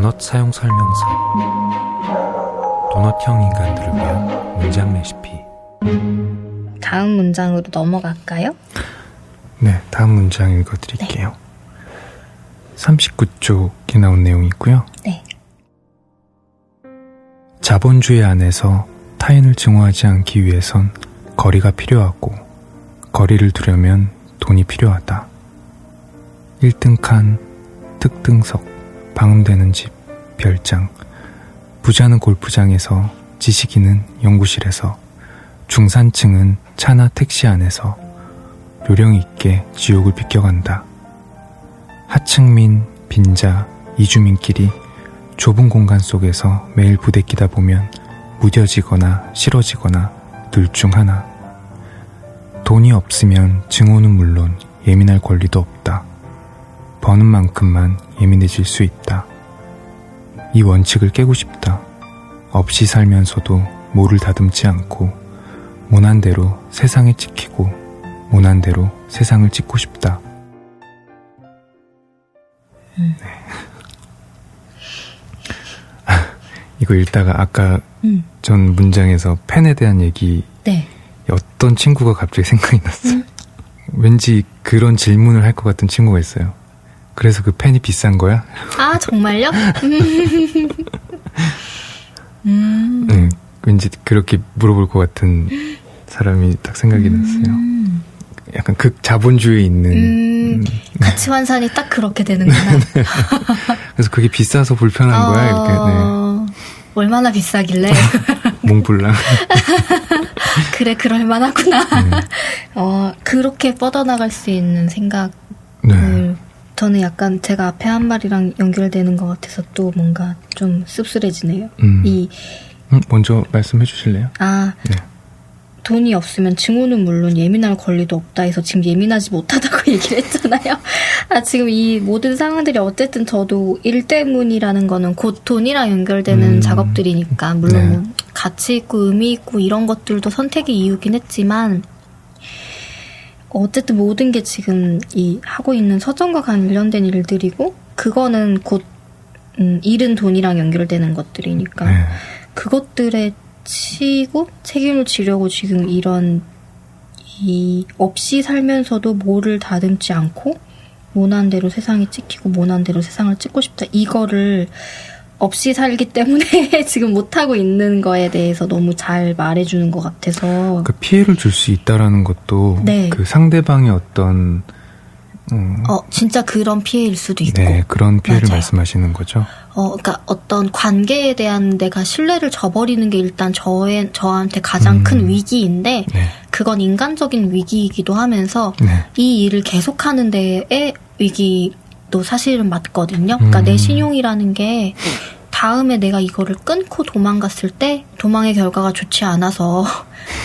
도넛 사용 설명서. 도넛형 인간들을 위한 문장 레시피. 다음 문장으로 넘어갈까요? 네, 다음 문장 읽어드릴게요. 39쪽에 나온 내용이고요. 네. 자본주의 안에서 타인을 증오하지 않기 위해선 거리가 필요하고, 거리를 두려면 돈이 필요하다. 1등 칸, 특등석, 방음되는 집, 별장, 부자는 골프장에서, 지식인은 연구실에서, 중산층은 차나 택시 안에서 요령 있게 지옥을 비껴간다. 하층민, 빈자, 이주민끼리 좁은 공간 속에서 매일 부대끼다 보면 무뎌지거나 싫어지거나 둘 중 하나. 돈이 없으면 증오는 물론 예민할 권리도 없다. 버는 만큼만 예민해질 수 있다. 이 원칙을 깨고 싶다. 없이 살면서도 모를 다듬지 않고 모난 대로 세상에 찍히고 모난 대로 세상을 찍고 싶다. 네. 이거 읽다가 아까 전 문장에서 펜에 대한 얘기, 네. 어떤 친구가 갑자기 생각이 났어요. 왠지 그런 질문을 할 것 같은 친구가 있어요. 그래서 그 펜이 비싼 거야? 아, 정말요? 네, 왠지 그렇게 물어볼 것 같은 사람이 딱 생각이 났어요. 약간 극자본주의에 있는 가치 환산이 딱 그렇게 되는구나. 그래서 그게 비싸서 불편한 거야. 이렇게. 네. 얼마나 비싸길래? 몽블랑. 그래, 그럴만하구나. 그렇게 뻗어나갈 수 있는 생각을, 네. 저는 약간 제가 앞에 한 말이랑 연결되는 것 같아서 또 뭔가 좀 씁쓸해지네요. 먼저 말씀해 주실래요? 네. 돈이 없으면 증오는 물론 예민할 권리도 없다 해서 지금 예민하지 못하다고 얘기를 했잖아요. 지금 이 모든 상황들이 어쨌든 저도 일 때문이라는 거는 곧 돈이랑 연결되는 작업들이니까 물론 네. 뭐 가치 있고 의미 있고 이런 것들도 선택의 이유긴 했지만 어쨌든 모든 게 지금 이 하고 있는 서점과 관련된 일들이고 그거는 곧 일은 돈이랑 연결되는 것들이니까 네. 그것들에 치고 책임을 지려고 지금 이런 이 없이 살면서도 뭐를 다듬지 않고 모난 대로 세상이 찍히고 모난 대로 세상을 찍고 싶다. 이거를 없이 살기 때문에 지금 못하고 있는 거에 대해서 너무 잘 말해주는 것 같아서 그 피해를 줄 수 있다라는 것도 네. 그 상대방의 어떤 진짜 그런 피해일 수도 있고 네, 그런 피해를 맞아요. 말씀하시는 거죠? 그러니까 어떤 관계에 대한 내가 신뢰를 저버리는 게 일단 저한테 가장 큰 위기인데 네. 그건 인간적인 위기이기도 하면서 네. 이 일을 계속하는 데에 위기도 사실은 맞거든요. 그러니까 내 신용이라는 게 다음에 내가 이거를 끊고 도망갔을 때 도망의 결과가 좋지 않아서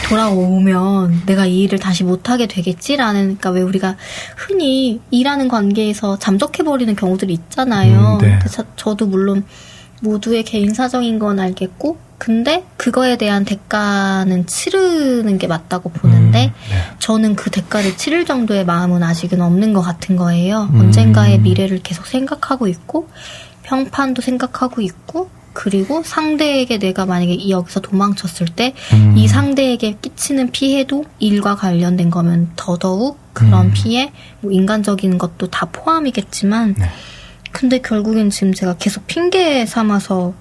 돌아오면 내가 이 일을 다시 못하게 되겠지라는, 그러니까 왜 우리가 흔히 일하는 관계에서 잠적해버리는 경우들이 있잖아요. 네. 저도 물론 모두의 개인 사정인 건 알겠고 근데 그거에 대한 대가는 치르는 게 맞다고 보는데 네. 저는 그 대가를 치를 정도의 마음은 아직은 없는 것 같은 거예요. 언젠가의 미래를 계속 생각하고 있고 평판도 생각하고 있고 그리고 상대에게 내가 만약에 여기서 도망쳤을 때 이 상대에게 끼치는 피해도 일과 관련된 거면 더더욱 그런 피해, 뭐 인간적인 것도 다 포함이겠지만 네. 근데 결국엔 지금 제가 계속 핑계 삼아서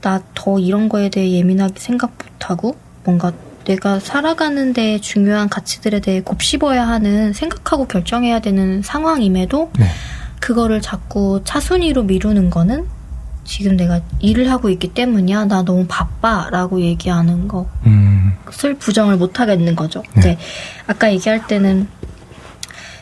나 더 이런 거에 대해 예민하게 생각 못하고 뭔가 내가 살아가는 데 중요한 가치들에 대해 곱씹어야 하는 생각하고 결정해야 되는 상황임에도 네. 그거를 자꾸 차순위로 미루는 거는 지금 내가 일을 하고 있기 때문이야. 나 너무 바빠 라고 얘기하는 것을 부정을 못 하겠는 거죠. 네. 이제 아까 얘기할 때는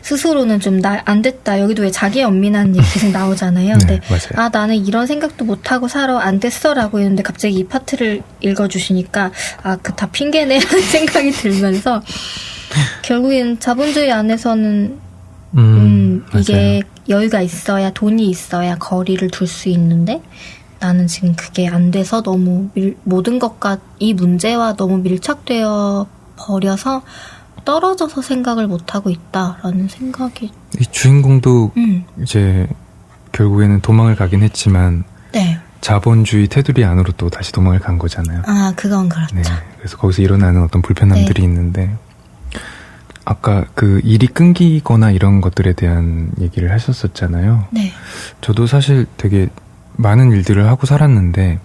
스스로는 좀 안 됐다. 여기도 왜 자기 연민한 얘기 계속 나오잖아요. 네, 근데 맞아요. 나는 이런 생각도 못하고 살아. 안 됐어 라고 했는데 갑자기 이 파트를 읽어주시니까 그 다 핑계네 하는 생각이 들면서 결국엔 자본주의 안에서는 이게 여유가 있어야 돈이 있어야 거리를 둘 수 있는데 나는 지금 그게 안 돼서 너무 모든 것과 이 문제와 너무 밀착되어 버려서 떨어져서 생각을 못하고 있다라는 생각이 이 주인공도 이제 결국에는 도망을 가긴 했지만 네. 자본주의 테두리 안으로 또 다시 도망을 간 거잖아요. 아, 그건 그렇죠. 네. 그래서 거기서 일어나는 어떤 불편함들이 네. 있는데 아까 그 일이 끊기거나 이런 것들에 대한 얘기를 하셨었잖아요. 네. 저도 사실 되게 많은 일들을 하고 살았는데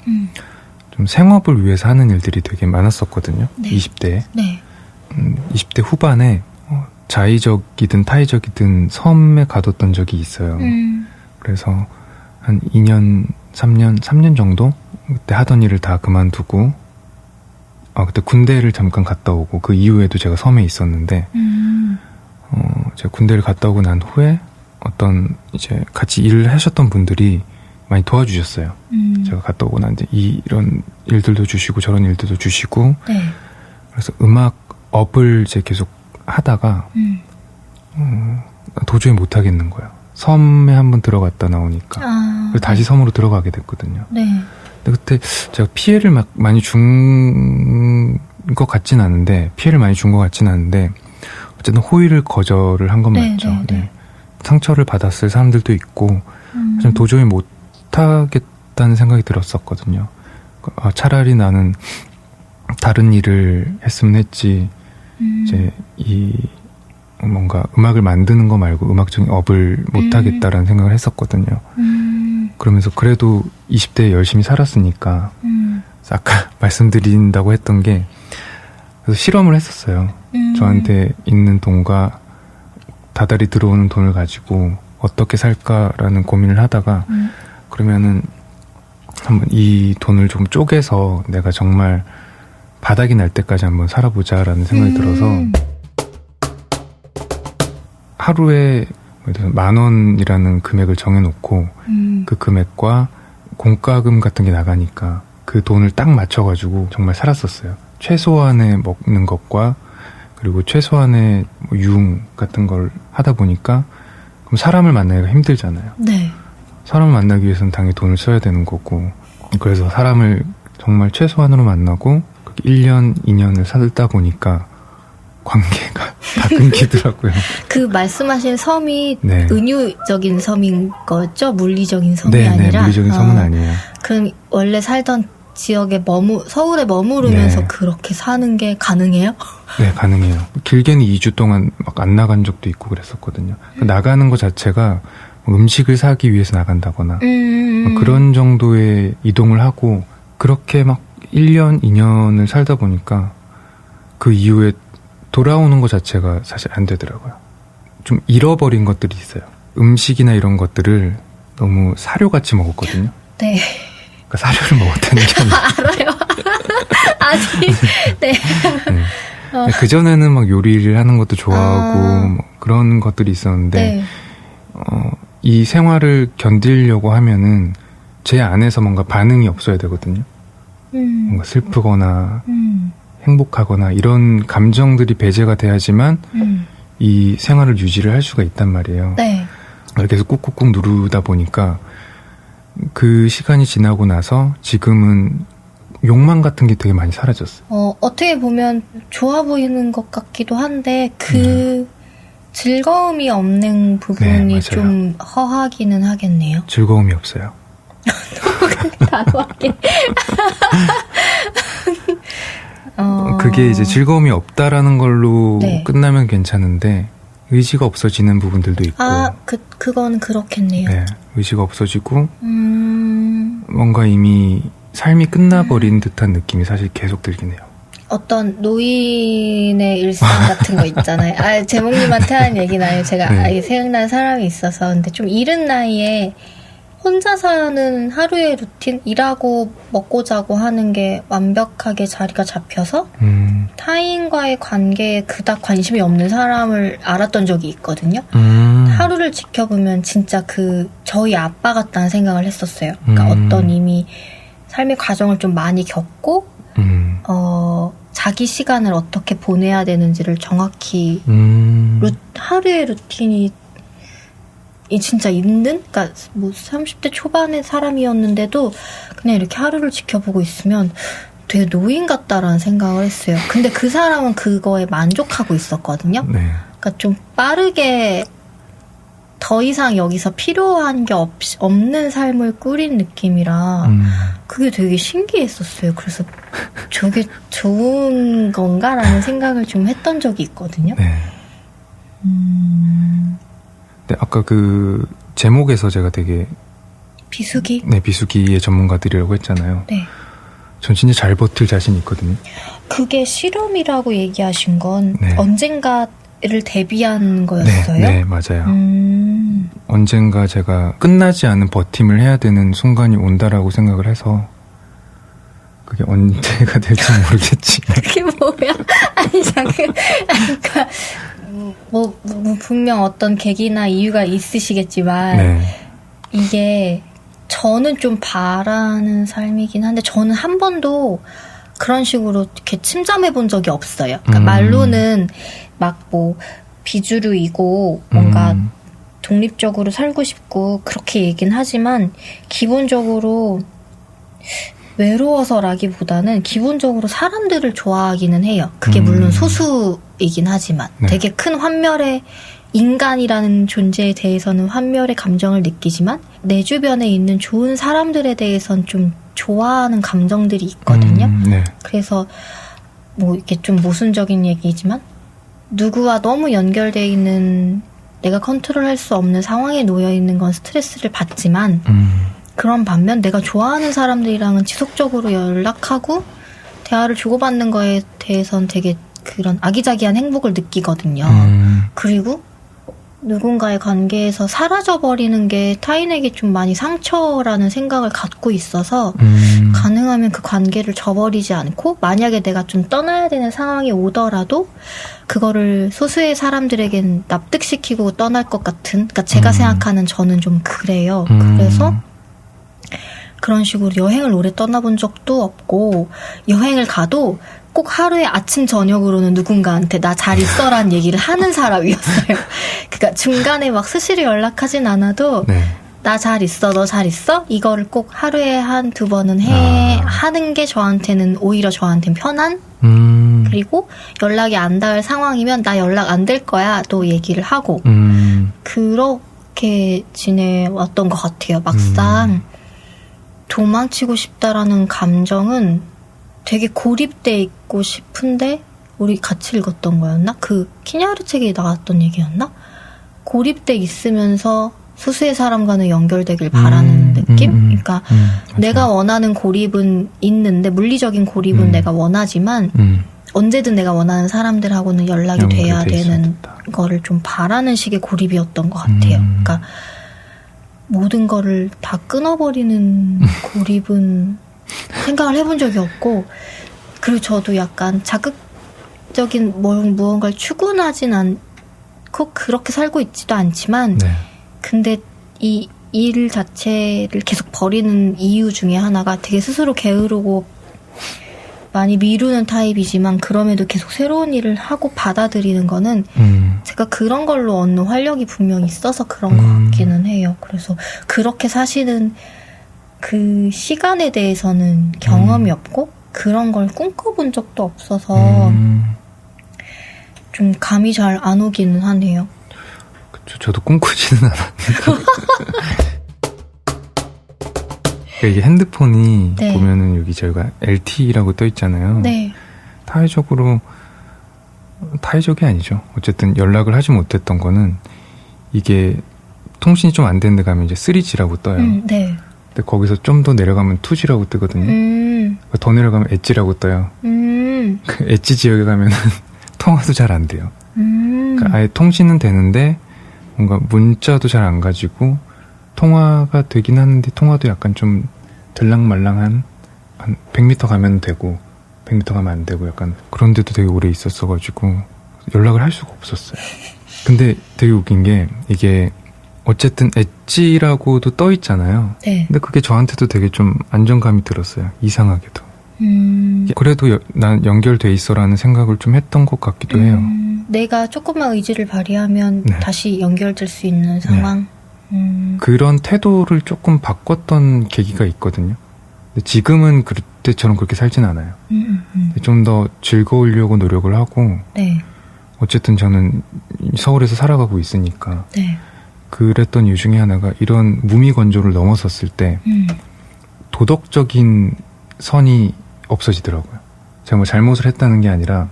좀 생업을 위해서 하는 일들이 되게 많았었거든요. 네. 20대에. 네. 20대 후반에 자의적이든 타의적이든 섬에 가뒀던 적이 있어요. 그래서 한 2년, 3년 정도 그때 하던 일을 다 그만두고 그때 군대를 잠깐 갔다 오고 그 이후에도 제가 섬에 있었는데 제가 군대를 갔다 오고 난 후에 어떤 이제 같이 일을 하셨던 분들이 많이 도와주셨어요. 제가 갔다 오고 난 이제 이런 일들도 주시고 저런 일들도 주시고 네. 그래서 음악업을 이제 계속 하다가 도저히 못 하겠는 거예요. 섬에 한번 들어갔다 나오니까 그래서 다시 섬으로 들어가게 됐거든요. 네. 근데 그때 제가 피해를 막 많이 준 것 같진 않은데 어쨌든 호의를 거절을 한 건 네, 맞죠. 네, 네. 네. 상처를 받았을 사람들도 있고 좀 도저히 못 하겠다는 생각이 들었었거든요. 차라리 나는 다른 일을 했으면 했지 이제 이 뭔가 음악을 만드는 거 말고 음악적인 업을 못 하겠다라는 생각을 했었거든요. 그러면서 그래도 20대에 열심히 살았으니까 아까 말씀드린다고 했던 게 그래서 실험을 했었어요. 저한테 있는 돈과 다달이 들어오는 돈을 가지고 어떻게 살까라는 고민을 하다가 그러면은 한번 이 돈을 좀 쪼개서 내가 정말 바닥이 날 때까지 한번 살아보자라는 생각이 들어서 하루에 10,000원이라는 금액을 정해놓고 그 금액과 공과금 같은 게 나가니까 그 돈을 딱 맞춰가지고 정말 살았었어요. 최소한의 먹는 것과 그리고 최소한의 유흥 같은 걸 하다 보니까 그럼 사람을 만나기가 힘들잖아요. 네. 사람을 만나기 위해서는 당연히 돈을 써야 되는 거고 그래서 사람을 정말 최소한으로 만나고 1년, 2년을 살다 보니까 관계가 다 끊기더라고요. 그 말씀하신 섬이 네. 은유적인 섬인 거죠? 물리적인 섬이 네, 아니라? 네, 물리적인 섬은 아니에요. 그럼 원래 살던 지역에 서울에 머무르면서 네. 그렇게 사는 게 가능해요? 네, 가능해요. 길게는 2주 동안 막 안 나간 적도 있고 그랬었거든요. 나가는 것 자체가 음식을 사기 위해서 나간다거나 그런 정도의 이동을 하고 그렇게 막 1년, 2년을 살다 보니까 그 이후에 돌아오는 것 자체가 사실 안 되더라고요. 좀 잃어버린 것들이 있어요. 음식이나 이런 것들을 너무 사료같이 먹었거든요. 네. 그러니까 사료를 먹었다는 게 아니라 알아요. 아직, 네. 네. 그전에는 막 요리를 하는 것도 좋아하고 뭐 그런 것들이 있었는데 네. 이 생활을 견디려고 하면은 제 안에서 뭔가 반응이 없어야 되거든요. 뭔가 슬프거나 행복하거나 이런 감정들이 배제가 돼야지만 이 생활을 유지를 할 수가 있단 말이에요. 네. 계속 꾹꾹꾹 누르다 보니까 그 시간이 지나고 나서 지금은 욕망 같은 게 되게 많이 사라졌어요. 어떻게 보면 좋아 보이는 것 같기도 한데 즐거움이 없는 부분이 네, 좀 허하기는 하겠네요. 즐거움이 없어요. 단호하게. 그게 이제 즐거움이 없다라는 걸로 네. 끝나면 괜찮은데 의지가 없어지는 부분들도 있고 그건 그렇겠네요. 네, 의지가 없어지고 뭔가 이미 삶이 끝나버린 듯한 느낌이 사실 계속 들긴 해요. 어떤 노인의 일상 같은 거 있잖아요. 제목님한테 하는 얘기는 아니에요. 제가 네. 생각나는 사람이 있어서. 근데 좀 이른 나이에 혼자 사는 하루의 루틴, 일하고 먹고 자고 하는 게 완벽하게 자리가 잡혀서 타인과의 관계에 그닥 관심이 없는 사람을 알았던 적이 있거든요. 하루를 지켜보면 진짜 저희 아빠 같다는 생각을 했었어요. 그러니까 어떤 이미 삶의 과정을 좀 많이 겪고 자기 시간을 어떻게 보내야 되는지를 정확히 하루의 루틴이 진짜 있는? 그러니까 뭐 30대 초반의 사람이었는데도 그냥 이렇게 하루를 지켜보고 있으면 되게 노인 같다라는 생각을 했어요. 근데 그 사람은 그거에 만족하고 있었거든요. 네. 그러니까 좀 빠르게 더 이상 여기서 필요한 게 없는 삶을 꾸린 느낌이라 그게 되게 신기했었어요. 그래서 저게 좋은 건가라는 생각을 좀 했던 적이 있거든요. 네. 네, 아까 그 제목에서 제가 되게 비수기? 네, 비수기의 전문가들이라고 했잖아요. 네. 전 진짜 잘 버틸 자신이 있거든요. 그게 실험이라고 얘기하신 건 네. 언젠가를 대비한 거였어요? 네, 맞아요. 언젠가 제가 끝나지 않은 버팀을 해야 되는 순간이 온다라고 생각을 해서 그게 언제가 될지 모르겠지. 그게 뭐야? 아니, 그러니까 뭐 분명 어떤 계기나 이유가 있으시겠지만 네. 이게 저는 좀 바라는 삶이긴 한데 저는 한 번도 그런 식으로 이렇게 침잠해 본 적이 없어요. 그러니까 말로는 막 뭐 비주류이고 뭔가 독립적으로 살고 싶고 그렇게 얘기는 하지만 기본적으로 외로워서라기보다는 기본적으로 사람들을 좋아하기는 해요. 그게 물론 소수이긴 하지만 네. 되게 큰 환멸의 인간이라는 존재에 대해서는 환멸의 감정을 느끼지만 내 주변에 있는 좋은 사람들에 대해서는 좀 좋아하는 감정들이 있거든요. 네. 그래서 뭐 이렇게 좀 모순적인 얘기지만 누구와 너무 연결되어 있는 내가 컨트롤할 수 없는 상황에 놓여 있는 건 스트레스를 받지만 그런 반면 내가 좋아하는 사람들이랑은 지속적으로 연락하고 대화를 주고받는 거에 대해서는 되게 그런 아기자기한 행복을 느끼거든요. 그리고 누군가의 관계에서 사라져버리는 게 타인에게 좀 많이 상처라는 생각을 갖고 있어서 가능하면 그 관계를 저버리지 않고 만약에 내가 좀 떠나야 되는 상황이 오더라도 그거를 소수의 사람들에겐 납득시키고 떠날 것 같은 그러니까 제가 생각하는 저는 좀 그래요. 그래서 그런 식으로 여행을 오래 떠나본 적도 없고 여행을 가도 꼭 하루에 아침 저녁으로는 누군가한테 나 잘 있어라는 얘기를 하는 사람이었어요. 그러니까 중간에 막 수시로 연락하진 않아도 네. 나 잘 있어, 너 잘 있어? 이거를 꼭 하루에 한두 번은 하는 게 저한테는 오히려 저한테는 편한 그리고 연락이 안 닿을 상황이면 나 연락 안 될 거야 또 얘기를 하고 그렇게 지내왔던 것 같아요. 막상 도망치고 싶다라는 감정은 되게 고립돼 있고 싶은데 우리 같이 읽었던 거였나? 그 키냐르 책에 나왔던 얘기였나? 고립돼 있으면서 소수의 사람과는 연결되길 바라는 느낌? 그러니까 내가 원하는 고립은 있는데 물리적인 고립은 내가 원하지만 언제든 내가 원하는 사람들하고는 연락이 돼야 되는 거를 좀 바라는 식의 고립이었던 것 같아요. 그러니까 모든 거를 다 끊어버리는 고립은 생각을 해본 적이 없고 그리고 저도 약간 자극적인 무언가를 추구하진 않고 그렇게 살고 있지도 않지만 네. 근데 이 일 자체를 계속 버리는 이유 중에 하나가 되게 스스로 게으르고 많이 미루는 타입이지만 그럼에도 계속 새로운 일을 하고 받아들이는 거는 제가 그런 걸로 얻는 활력이 분명히 있어서 그런 것 같기는 해요. 그래서 그렇게 사시는 그 시간에 대해서는 경험이 없고 그런 걸 꿈꿔본 적도 없어서 좀 감이 잘 안 오기는 하네요. 그쵸, 저도 꿈꾸지는 않았는데 이게 핸드폰이 네. 보면은 여기 저희가 LTE라고 떠 있잖아요. 네. 타의적이 아니죠. 어쨌든 연락을 하지 못했던 거는 이게 통신이 좀 안 되는 데 가면 이제 3G라고 떠요. 네. 근데 거기서 좀 더 내려가면 2G라고 뜨거든요. 더 내려가면 엣지라고 떠요. 그 엣지 지역에 가면은 통화도 잘 안 돼요. 그러니까 아예 통신은 되는데 뭔가 문자도 잘 안 가지고 통화가 되긴 하는데 통화도 약간 좀 들랑말랑한 한 100m 가면 되고 100m 가면 안 되고 약간 그런 데도 되게 오래 있었어가지고 연락을 할 수가 없었어요. 근데 되게 웃긴 게 이게 어쨌든 엣지라고도 떠 있잖아요. 네. 근데 그게 저한테도 되게 좀 안정감이 들었어요. 이상하게도. 그래도 난 연결돼 있어라는 생각을 좀 했던 것 같기도 해요. 내가 조금만 의지를 발휘하면 네. 다시 연결될 수 있는 상황. 그런 태도를 조금 바꿨던 계기가 있거든요. 근데 지금은 그때처럼 그렇게 살진 않아요. 좀 더 즐거우려고 노력을 하고 네. 어쨌든 저는 서울에서 살아가고 있으니까 네. 그랬던 이유 중에 하나가 이런 무미건조를 넘어섰을 때 도덕적인 선이 없어지더라고요. 제가 뭐 잘못을 했다는 게 아니라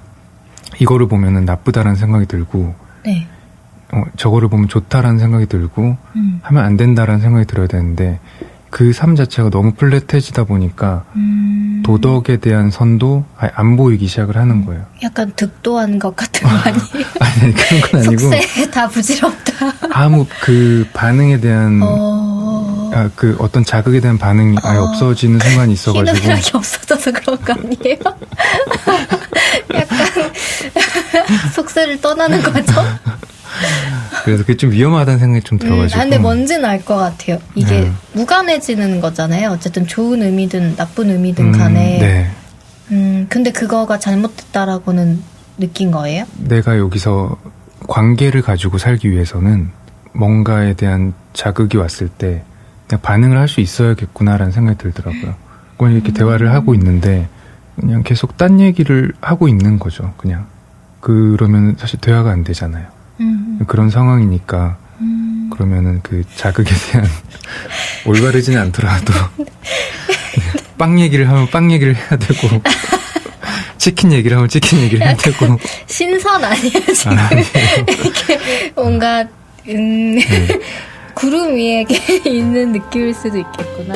이거를 보면은 나쁘다라는 생각이 들고 네. 저거를 보면 좋다라는 생각이 들고 하면 안 된다라는 생각이 들어야 되는데 그 삶 자체가 너무 플랫해지다 보니까 도덕에 대한 선도 아예 안 보이기 시작을 하는 거예요. 약간 득도한 것 같은 거 아니에요? 아니 그런 건 아니고 속세 다 부질없다. 아무 그 반응에 대한 그 어떤 자극에 대한 반응이 아예 없어지는 순간이 있어가지고 희노애락이 없어져서 그런 거 아니에요? 약간 속세를 떠나는 거죠? 그래서 그게 좀 위험하다는 생각이 좀 들어가지고 근데 뭔지는 알 것 같아요. 이게 무관해지는 거잖아요. 어쨌든 좋은 의미든 나쁜 의미든 간에. 네. 근데 그거가 잘못됐다라고는 느낀 거예요? 내가 여기서 관계를 가지고 살기 위해서는 뭔가에 대한 자극이 왔을 때 그냥 반응을 할 수 있어야겠구나라는 생각이 들더라고요. 그냥 이렇게 대화를 하고 있는데 그냥 계속 딴 얘기를 하고 있는 거죠. 그냥 그러면 사실 대화가 안 되잖아요. 그런 상황이니까 그러면은 그 자극에 대한 올바르지는 않더라도 빵 얘기를 하면 빵 얘기를 해야 되고 치킨 얘기를 하면 치킨 얘기를 해야 되고 신선 아니에요 지금? 이렇게 뭔가 구름 위에 있는 느낌일 수도 있겠구나.